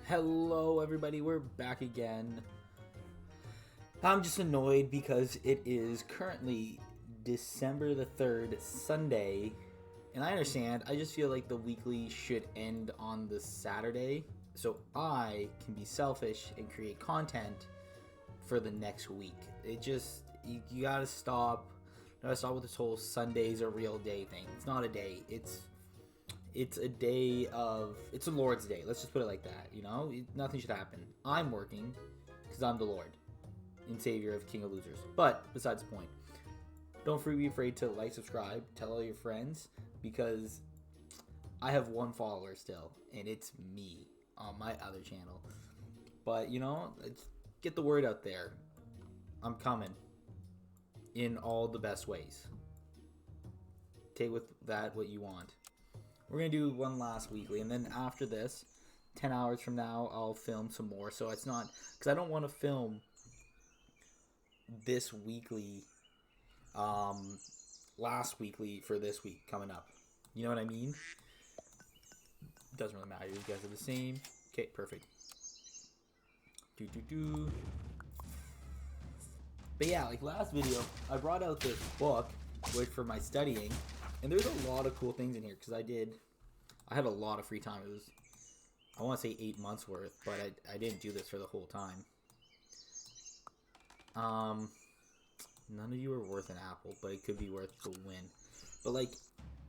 Hello everybody, we're back again. I'm just annoyed because it is currently December the 3rd, Sunday, and I understand, I just feel like the weekly should end on the Saturday, so I can be selfish and create content for the next week. It just, you gotta stop with this whole Sunday's a real day thing. It's not a day, it's a day of, it's a Lord's Day. Let's just put it like that, you know? Nothing should happen. I'm working because I'm the Lord and Savior of King of Losers. But besides the point, don't be afraid to like, subscribe, tell all your friends, because I have one follower still, and it's me on my other channel. But, you know, get the word out there. I'm coming in all the best ways. Take with that what you want. We're going to do one last weekly, and then after this, 10 hours from now, I'll film some more. So it's not, because I don't want to film this weekly, last weekly for this week coming up. You know what I mean? Doesn't really matter. You guys are the same. Okay, perfect. But yeah, like last video, I brought out this book, which for my studying, and there's a lot of cool things in here, because I had a lot of free time. It was, I want to say 8 months worth, but I didn't do this for the whole time. None of you are worth an apple, but it could be worth the win. But like,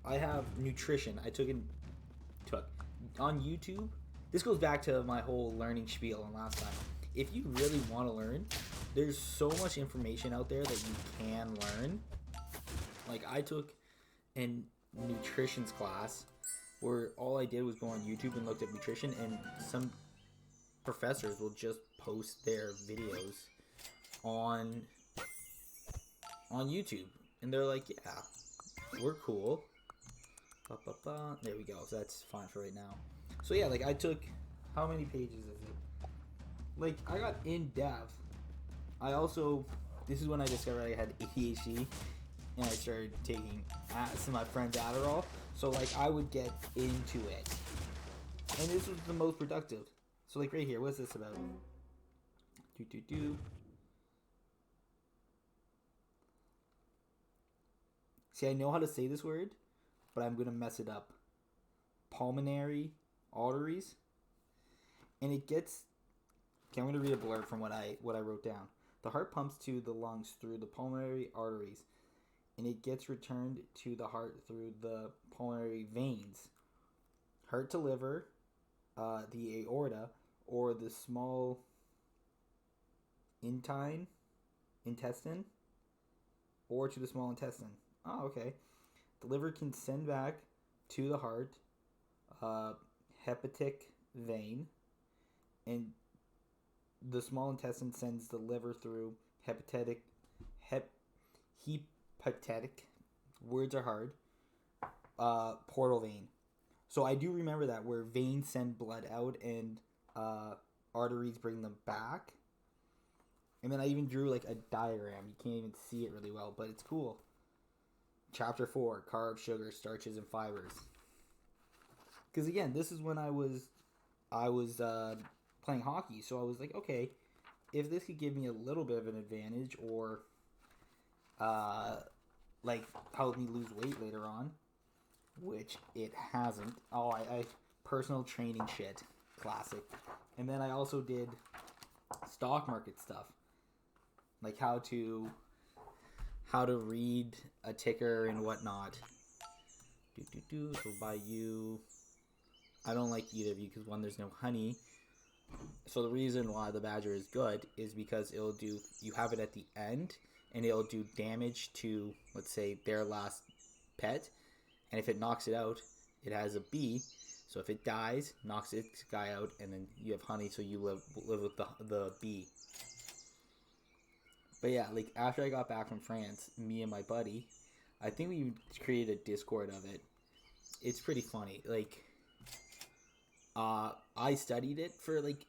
I have nutrition. I took on YouTube. This goes back to my whole learning spiel on last time. If you really want to learn, there's so much information out there that you can learn. Like, I took a nutrition's class where all I did was go on YouTube and looked at nutrition, and some professors will just post their videos on YouTube, and they're like, yeah, we're cool. There we go. So that's fine for right now. So yeah, like I took, how many pages is it? Like, I got in depth. I also, this is when I discovered I had ADHD, and I started taking some of my friend's Adderall. So like, I would get into it, and this was the most productive. So like right here, what's this about? See, I know how to say this word, but I'm gonna mess it up. Pulmonary arteries, and it gets. Okay, I'm gonna read a blurb from what I wrote down. The heart pumps to the lungs through the pulmonary arteries, and it gets returned to the heart through the pulmonary veins. Heart to liver, the aorta, or the small intestine, or to the small intestine. Oh, okay. The liver can send back to the heart, hepatic vein, and the small intestine sends the liver through hepatic, words are hard, portal vein. So I do remember that, where veins send blood out and arteries bring them back. And then I even drew like a diagram. You can't even see it really well, but it's cool. Chapter 4, carbs, sugar, starches, and fibers. Because again, this is when I was playing hockey, so I was like, okay, if this could give me a little bit of an advantage, or like help me lose weight later on, which it hasn't. Oh, I personal training shit, classic. And then I also did stock market stuff, like how to read a ticker and whatnot. So by you, I don't like either of you, because one, there's no honey. So the reason why the badger is good is because it'll do, you have it at the end, and it'll do damage to, let's say, their last pet, and if it knocks it out, it has a bee. So if it dies, knocks its guy out, and then you have honey, so you live with the bee. But yeah, like after I got back from France, me and my buddy, I think we created a Discord of it. It's pretty funny. Like, I studied it for like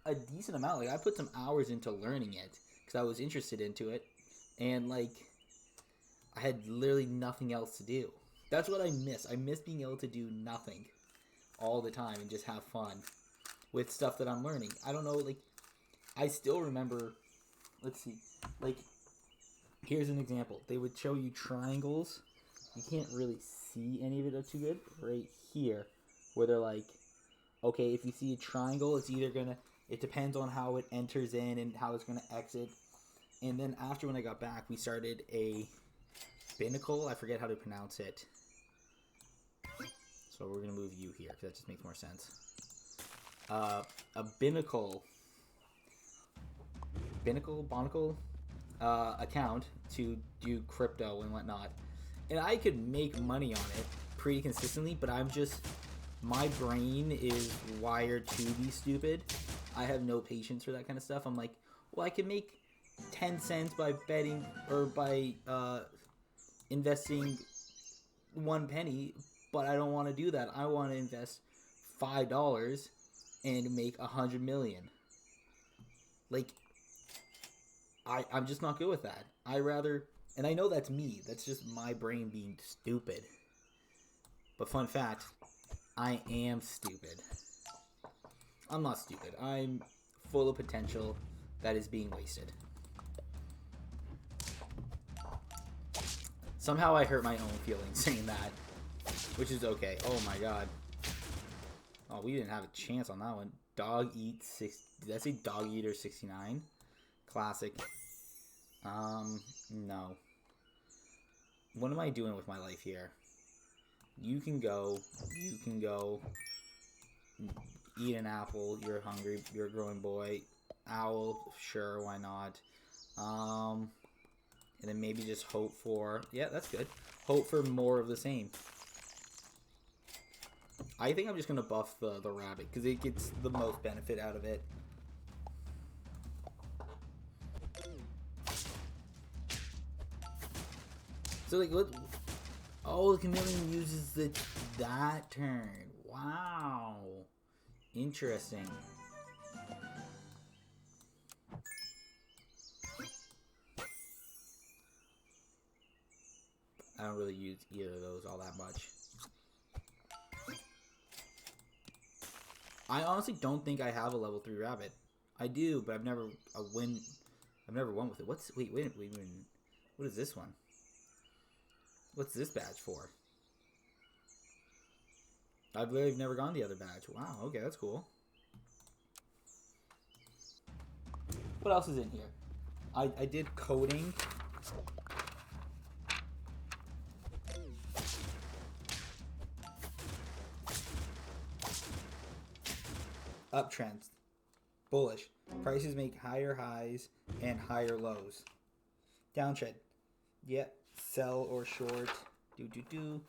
a decent amount. Like, I put some hours into learning it because I was interested into it, and like I had literally nothing else to do. That's what I miss. I miss being able to do nothing all the time and just have fun. with stuff that I'm learning. I don't know, like, I still remember, let's see, like, here's an example. They would show you triangles. You can't really see any of it too good. Right here, where they're like, okay, if you see a triangle, it's either gonna, it depends on how it enters in and how it's gonna exit. And then after, when I got back, we started a binnacle. I forget how to pronounce it. So we're gonna move you here because that just makes more sense. A binnacle account to do crypto and whatnot, and I could make money on it pretty consistently, but I'm just, my brain is wired to be stupid. I have no patience for that kind of stuff. I'm like, well, I can make 10 cents by betting or by investing 1 penny, but I don't want to do that. I want to invest $5 and make 100 million. Like, I'm just not good with that. I rather, and I know that's me. That's just my brain being stupid. But fun fact, I am stupid. I'm not stupid. I'm full of potential that is being wasted. Somehow I hurt my own feelings saying that, which is okay. Oh my god. Oh, we didn't have a chance on that one. Dog eat 6. Did I say dog eater 69? Classic. No. What am I doing with my life here? You can go. You can go. Eat an apple. You're hungry. You're a growing boy. Owl. Sure, why not? And then maybe just hope for... Yeah, that's good. Hope for more of the same. I think I'm just going to buff the rabbit because it gets the most benefit out of it. So, like, what... Oh, the chameleon uses that turn. Wow. Interesting. I don't really use either of those all that much. I honestly don't think I have a level 3 rabbit. I do, but I've never won with it. Wait a minute. What is this one? What's this badge for? I've literally never gone the other badge. Wow, okay, that's cool. What else is in here? I did coding. Uptrends. Bullish. Prices make higher highs and higher lows. Downtrend. Yep. Sell or short. Do.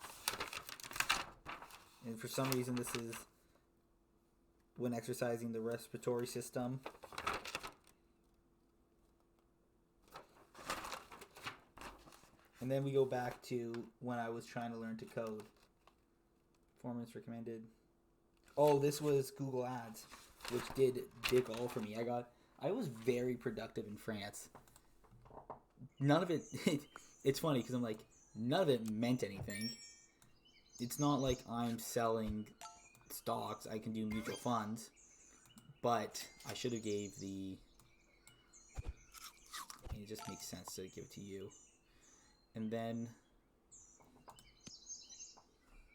And for some reason this is when exercising the respiratory system. And then we go back to when I was trying to learn to code. Performance recommended. Oh, this was Google Ads, which did dig all for me. I was very productive in France. None of it, it's funny because I'm like, none of it meant anything. It's not like I'm selling stocks. I can do mutual funds, but I should have gave the, it just makes sense to give it to you. And then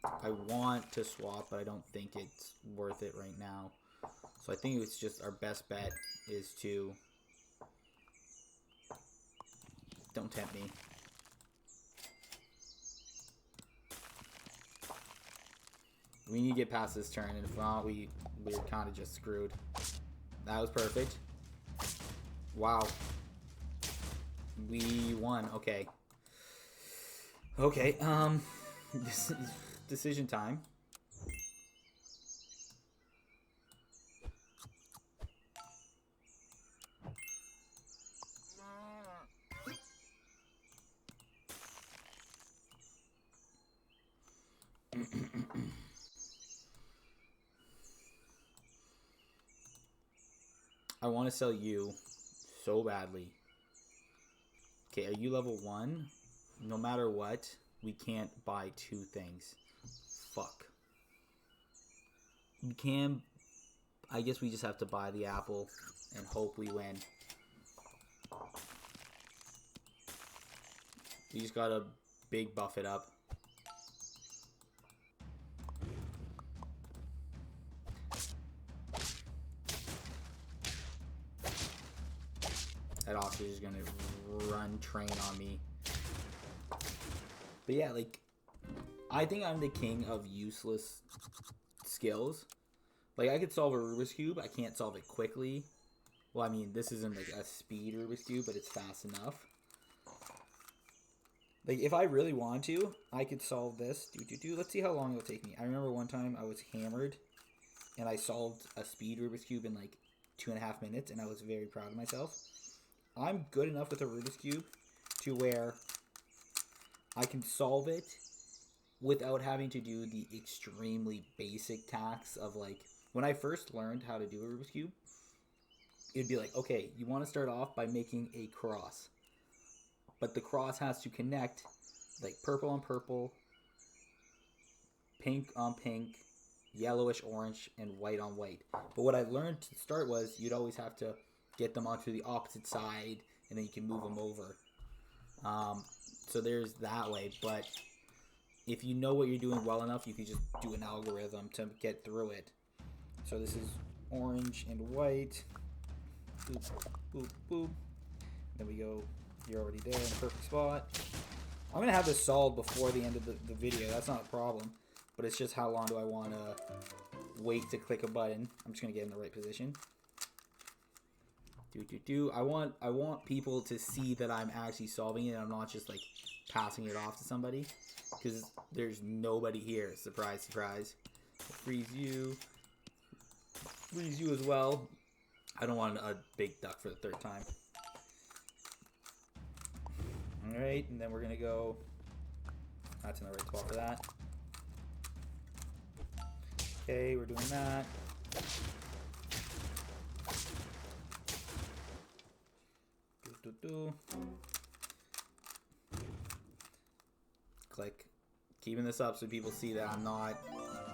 I want to swap, but I don't think it's worth it right now. So I think it's just our best bet is to... Don't tempt me. We need to get past this turn, and if not, we're kind of just screwed. That was perfect. Wow. We won. Okay. Okay, this is decision time. I want to sell you so badly. Okay, are you level 1? No matter what, we can't buy 2 things. Fuck. We can... I guess we just have to buy the apple and hope we win. We just gotta big buff it up. That officer is gonna run train on me. But yeah, like, I think I'm the king of useless skills. Like, I could solve a Rubik's Cube. I can't solve it quickly. Well, I mean, this isn't like a speed Rubik's Cube, but it's fast enough. Like, if I really want to, I could solve this. Let's see how long it'll take me. I remember one time I was hammered, and I solved a speed Rubik's Cube in like 2.5 minutes, and I was very proud of myself. I'm good enough with a Rubik's Cube to where I can solve it without having to do the extremely basic tasks of, like, when I first learned how to do a Rubik's Cube, it'd be like, okay, you want to start off by making a cross. But the cross has to connect, like, purple on purple, pink on pink, yellowish orange, and white on white. But what I learned to start was you'd always have to get them onto the opposite side, and then you can move them over. So there's that way, but if you know what you're doing well enough, you can just do an algorithm to get through it. So this is orange and white. Boop, boop, boop. Then we go, you're already there in the perfect spot. I'm going to have this solved before the end of the video. That's not a problem. But it's just how long do I want to wait to click a button. I'm just going to get in the right position. I want people to see that I'm actually solving it. I'm not just like passing it off to somebody, because there's nobody here. Surprise, surprise. Freeze you as well. I don't want a big duck for the third time. All right, and then we're gonna go. That's in the right spot for that. Okay, we're doing that. Click. Keeping this up so people see that I'm not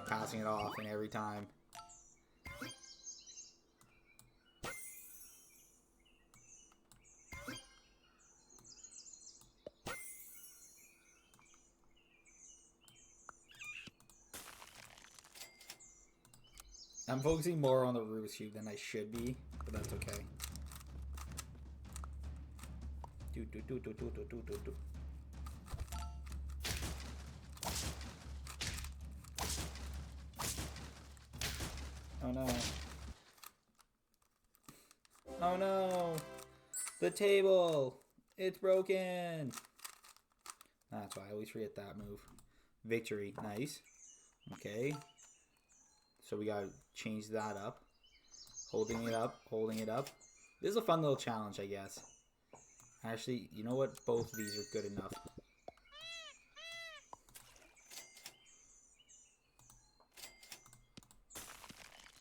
passing it off in every time. I'm focusing more on the Rubik's Cube than I should be, but that's okay. Oh no. Oh no! The table! It's broken! That's why I always forget that move. Victory. Nice. Okay. So we gotta change that up. Holding it up, holding it up. This is a fun little challenge, I guess. Actually, you know what? Both of these are good enough.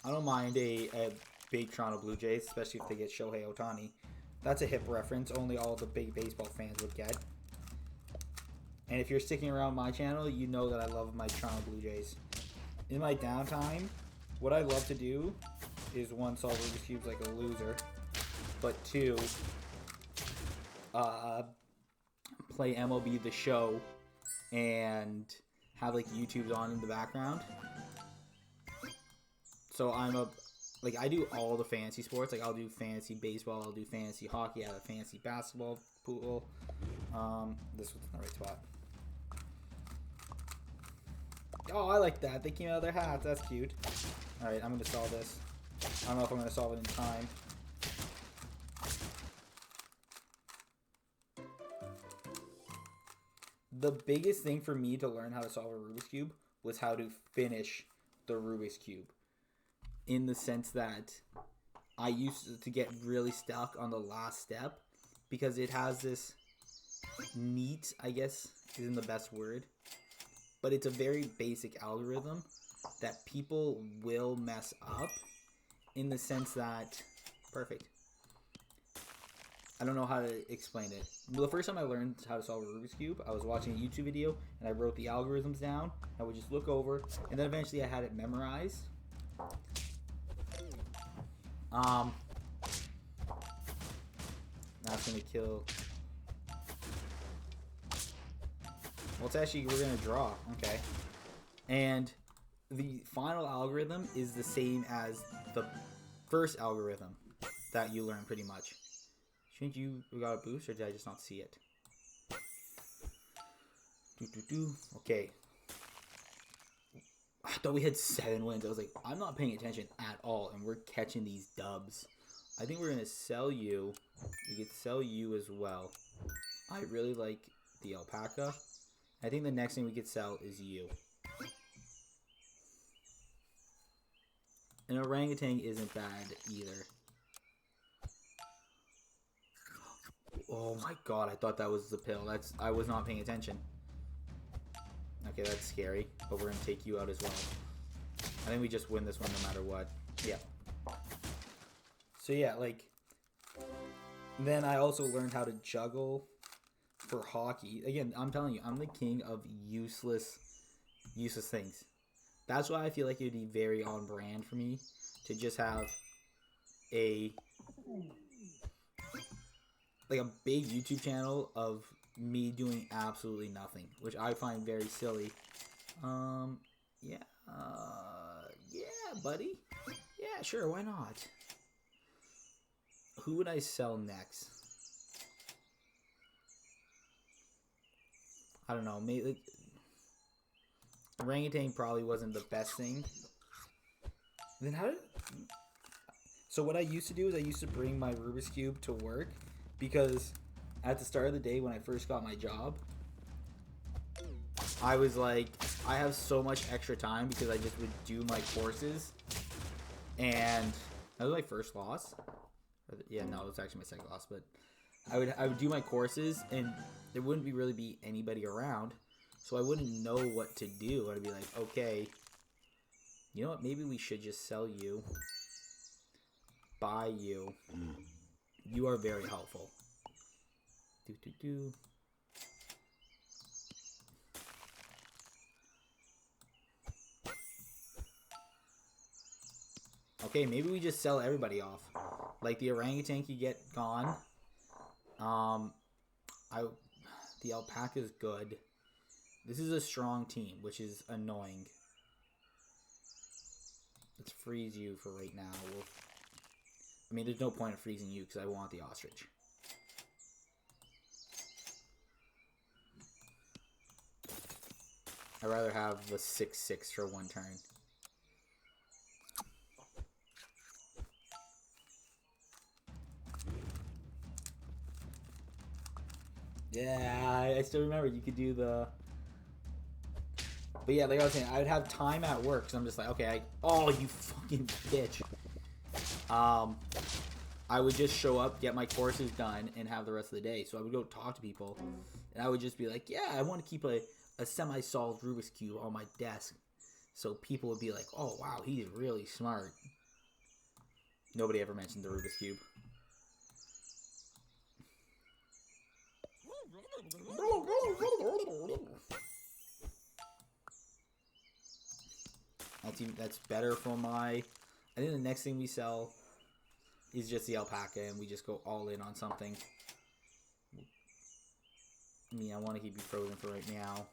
I don't mind a big Toronto Blue Jays, especially if they get Shohei Ohtani. That's a hip reference only all the big baseball fans would get. And if you're sticking around my channel, you know that I love my Toronto Blue Jays. In my downtime, what I love to do is, one, solve Rubik's Cubes like a loser, but two, play MLB The Show and have like YouTube's on in the background. So I do all the fantasy sports. Like, I'll do fantasy baseball, I'll do fantasy hockey, I have a fantasy basketball pool. This was in the right spot. Oh, I like that. They came out of their hats. That's cute. Alright, I'm going to solve this. I don't know if I'm going to solve it in time. The biggest thing for me to learn how to solve a Rubik's Cube was how to finish the Rubik's Cube. In the sense that I used to get really stuck on the last step because it has this neat, I guess isn't the best word, but it's a very basic algorithm that people will mess up in the sense that, perfect. I don't know how to explain it. The first time I learned how to solve a Rubik's Cube, I was watching a YouTube video and I wrote the algorithms down. I would just look over, and then eventually I had it memorized. That's gonna kill. Well, it's actually, we're gonna draw. Okay. And the final algorithm is the same as the first algorithm that you learned pretty much. Shouldn't you got a boost, or did I just not see it? Okay. I thought we had 7 wins. I was like, I'm not paying attention at all, and we're catching these dubs. I think we're gonna sell you. We could sell you as well. I really like the alpaca. I think the next thing we could sell is you. An orangutan isn't bad either. Oh my god, I thought that was the pill. I was not paying attention. Okay, that's scary, but we're gonna take you out as well. I think we just win this one no matter what. Yeah. So yeah, like, then I also learned how to juggle for hockey. Again, I'm telling you, I'm the king of useless things. That's why I feel like it would be very on brand for me to just have a big YouTube channel of me doing absolutely nothing, which I find very silly. Yeah, buddy. Yeah, sure, why not? Who would I sell next? I don't know, maybe like, orangutan probably wasn't the best thing. Then so what I used to do is I used to bring my Rubik's Cube to work, because at the start of the day when I first got my job, I was like, I have so much extra time because I just would do my courses, and that was my first loss. Yeah, no, it was actually my second loss, but I would do my courses, and there wouldn't really be anybody around, so I wouldn't know what to do. I'd be like, okay, you know what? Maybe we should just sell you, buy you. You are very helpful. Okay, maybe we just sell everybody off. Like the orangutan can get gone. The alpaca's good. This is a strong team, which is annoying. Let's freeze you for right now. I mean, there's no point in freezing you because I want the ostrich. I'd rather have the 6/6 for one turn. Yeah, I still remember you could do the... But yeah, like I was saying, I would have time at work, so I'm just like, okay, oh, you fucking bitch. I would just show up, get my courses done, and have the rest of the day. So I would go talk to people, and I would just be like, yeah, I want to keep a semi-solved Rubik's Cube on my desk. So people would be like, oh, wow, he's really smart. Nobody ever mentioned the Rubik's Cube. That's better for my... I think the next thing we sell is just the alpaca, and we just go all in on something. I mean, I want to keep you frozen for right now.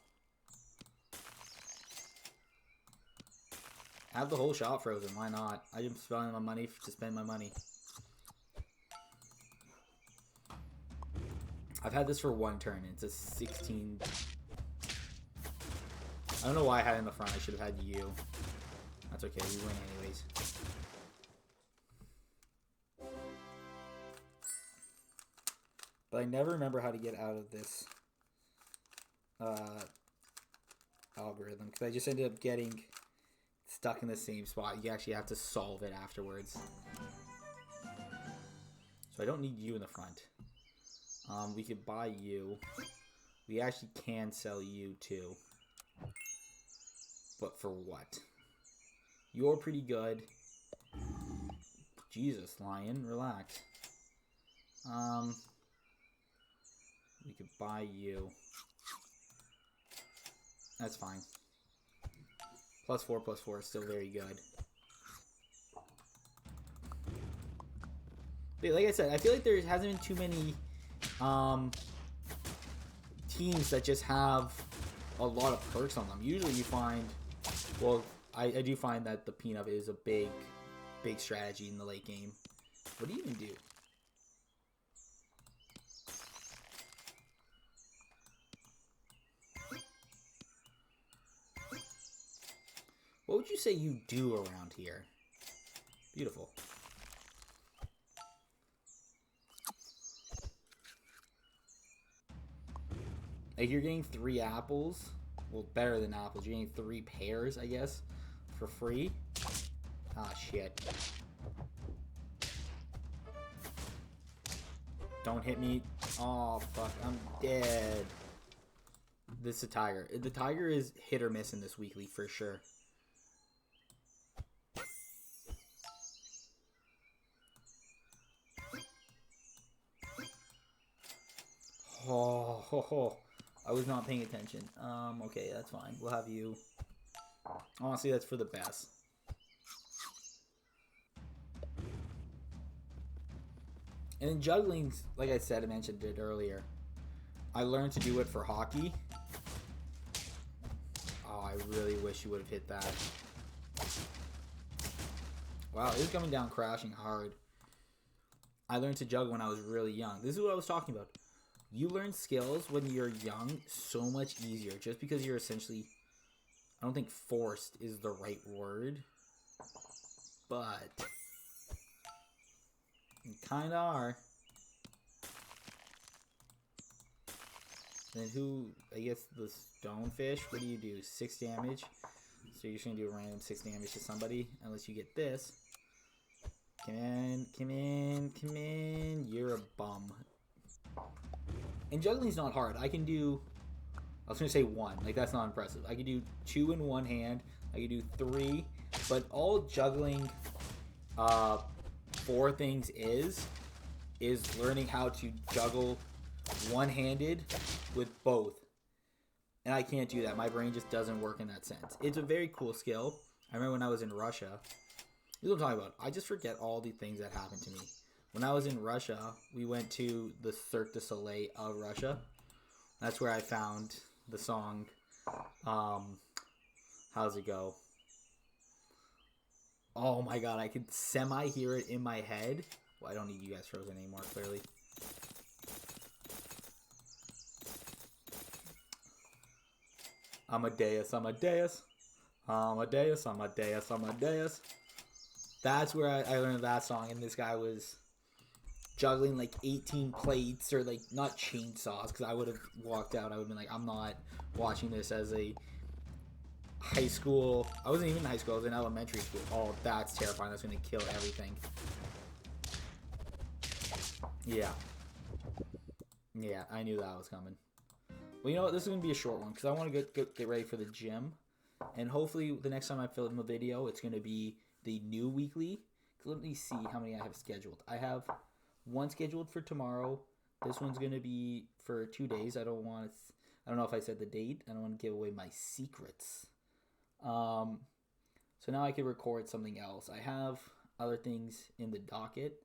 Have the whole shop frozen, why not? I'm spending my money to spend my money. I've had this for one turn. It's a 16... I don't know why I had it in the front. I should have had you. That's okay, we win anyways. But I never remember how to get out of this algorithm, because I just ended up getting stuck in the same spot. You actually have to solve it afterwards. So I don't need you in the front. We could buy you. We actually can sell you too. But for what? You're pretty good. Jesus, Lion, relax. We could buy you. That's fine. +4/+4 is still very good. Like I said, I feel like there hasn't been too many teams that just have a lot of perks on them. Usually you find, well, I do find that the peanut is a big strategy in the late game. What do you even do? What would you say you do around here? Beautiful. Like, you're getting 3 apples. Well, better than apples. You're getting 3 pears, I guess, for free. Ah, shit. Don't hit me. Oh, fuck. I'm dead. This is a tiger. The tiger is hit or miss in this weekly, for sure. Oh, I was not paying attention. Okay, that's fine. We'll have you. Honestly, that's for the best. And then juggling, like I said, I mentioned it earlier. I learned to do it for hockey. Oh, I really wish you would have hit that. Wow, it is coming down crashing hard. I learned to juggle when I was really young. This is what I was talking about. You learn skills when you're young so much easier. Just because you're essentially... I don't think forced is the right word. But... you kind of are. Then who... I guess the stonefish. What do you do? 6 damage. So you're just going to do a random 6 damage to somebody. Unless you get this. Come in. Come in. Come in. You're a bum. And juggling's not hard. I can do... I was going to say 1. Like, that's not impressive. I can do 2 in one hand. I can do 3. But all juggling for things is learning how to juggle one-handed with both. And I can't do that. My brain just doesn't work in that sense. It's a very cool skill. I remember when I was in Russia. This is what I'm talking about. I just forget all the things that happened to me. When I was in Russia, we went to the Cirque du Soleil of Russia. That's where I found the song, how's it go? Oh my god, I could semi-hear it in my head. Well, I don't need you guys frozen anymore, clearly. Amadeus, Amadeus. Amadeus, Amadeus, Amadeus. That's where I learned that song, and this guy was juggling like 18 plates, or like, not chainsaws, because I would have walked out. I would have been like, I'm not watching this as a high school. I wasn't even in high school, I was in elementary school. Oh, that's terrifying. That's going to kill everything. Yeah. Yeah, I knew that was coming. Well, you know what? This is going to be a short one, because I want to get ready for the gym. And hopefully, the next time I film a video, it's going to be the new weekly. Let me see how many I have scheduled. I have 1 scheduled for tomorrow. This one's going to be for 2 days. I don't know if I said the date. I don't want to give away my secrets. So now I can record something else. I have other things in the docket,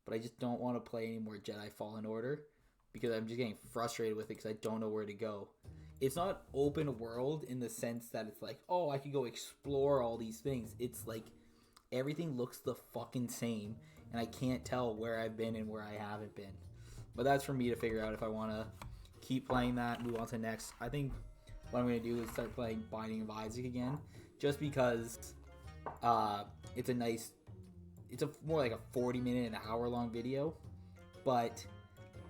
but I just don't want to play any more Jedi Fallen Order because I'm just getting frustrated with it because I don't know where to go. It's not open world in the sense that it's like, oh, I could go explore all these things. It's like everything looks the fucking same, and I can't tell where I've been and where I haven't been. But that's for me to figure out if I want to keep playing that, move on to next. I think what I'm going to do is start playing Binding of Isaac again, just because it's more like a 40-minute, an hour-long video, but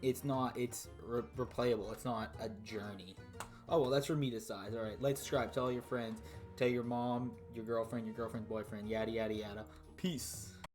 it's replayable. It's not a journey. Oh, well, that's for me to decide. All right, like, subscribe, tell all your friends, tell your mom, your girlfriend's boyfriend, yada, yada, yada. Peace.